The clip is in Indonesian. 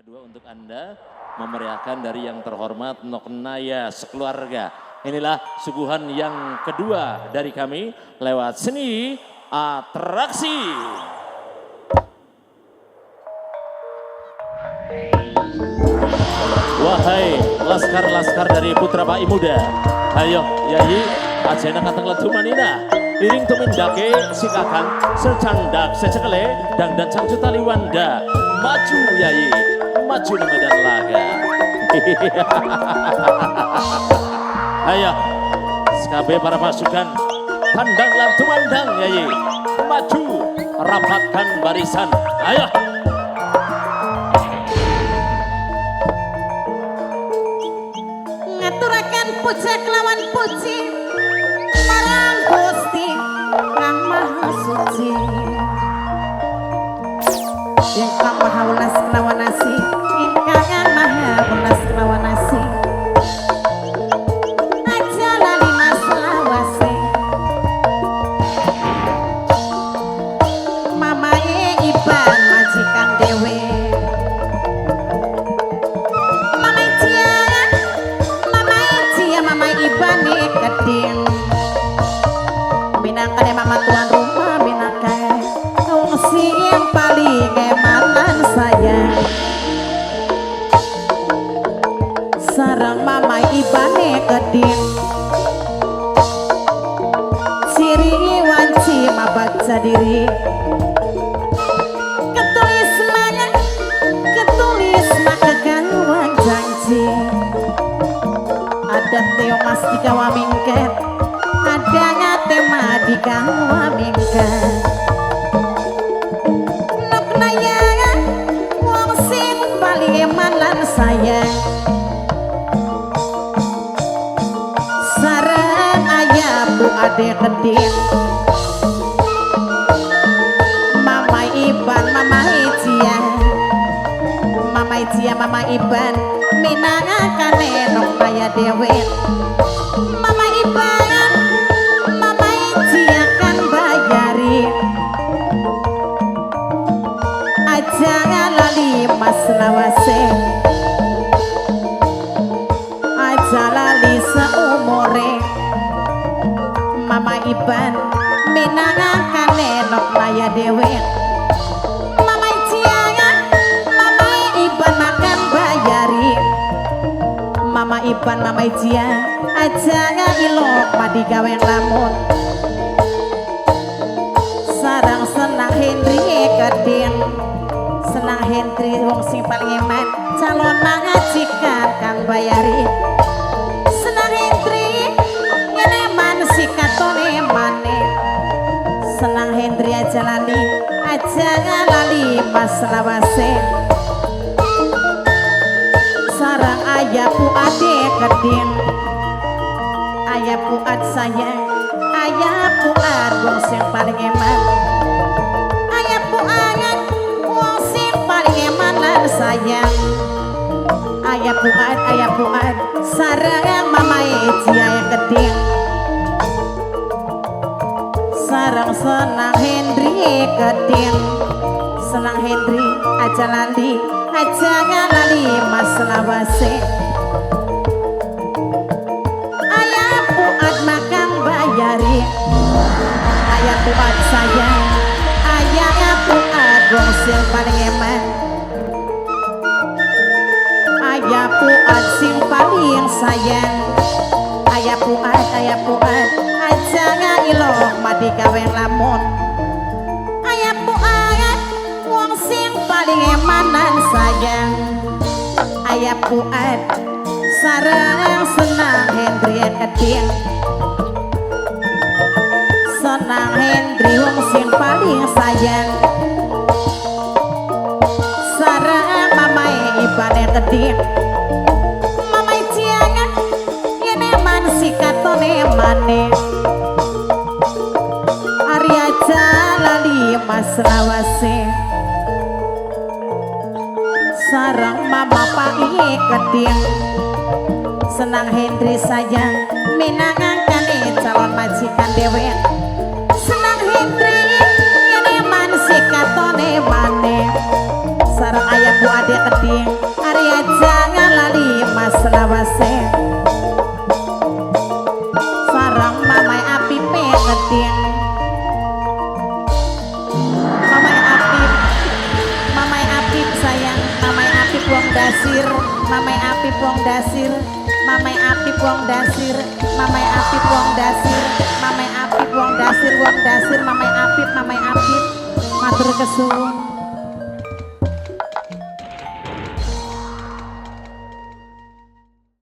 kedua untuk Anda memeriahkan dari yang terhormat Noknaya sekeluarga. Inilah suguhan yang kedua dari kami lewat seni atraksi. Wahai laskar-laskar dari putra Pai Muda, ayo Yayi ajena kateng letumanina. Iring tumindake si kakang secandak secekele dangdan sang cutali wanda. Maju Yayi, maju di medan laga. Ayo SKB para pasukan pandanglah tumandang Yayi, maju rapatkan barisan. Ayo ngaturakan puja kelawan puji marang Gusti Kang Maha Suci ingkang maha welas kelawan asih ingkang maha welas kelawan asih aja lali mas lawase mamae iban majikan dewe mama ibane keding minangkane mama tuan rumah minangkane wong sing paling emanan sayang sareng mama ibane keding ciri wanci mabaca diri ketulis semangat ketulis maka gawang janji ada teo mas di kawa mingket adanya tema di kawa mingket Noknaya wong sing paling emanan sayang sareng ayah bu ade keding mama iban mama ijia mama ijia mama iban minangakane Noknaya dewe mama iban mama ijia kan bayari aja lali mas lawase aja lali seumure mama iban minangakane Noknaya dewe mama ijia mama iban makan bayari mama iban mama ijia aja ilok madi gawen lamun sarang senang Hendri keding senang Hendri wong sing paling eman calon mangajikan kang bayari senang Hendri ngeneman si katone mane senang Hendri aja lali mas lawase sarang ayah puade keding ayah puad sayang ayah puad wong sing paling eman ayah puad wong sing paling emanan sayang ayah puad sarang mama ijia keding sarang senang Hendri keding senang Hendri aja lali mas lawase ayah puad makan bayari ayah puad sayang ayah puad wong sing paling eman ayah puad sing paling sayang ayah puad aja ilok madi gawen lamun ayah puad wong sing paling emanan sayang ayah puad sareng senang Hendri keding senang Hendri wong sing paling sayang sareng mama ibane keding mama ijiangan yeneman si katone mane Arya jalali mas lawase sarang mama pai keding senang Hendri sayang minangkane calon majikan dewe senang Hendri yeneman si katone mane sarang ayah Arya Bu Ade Keding, Arya jangan lali Mas Lawase. Sarang Mamai Api Pe Keding, Mamai Apip sayang, Mamai Apip Wong Dasir, Mamai Apip Wong Dasir, Mamai Apip Wong Dasir, Mamai Apip Wong Dasir, Mamai Apip Wong Dasir, Wong Dasir, Mamai Apip, matur kesuwun.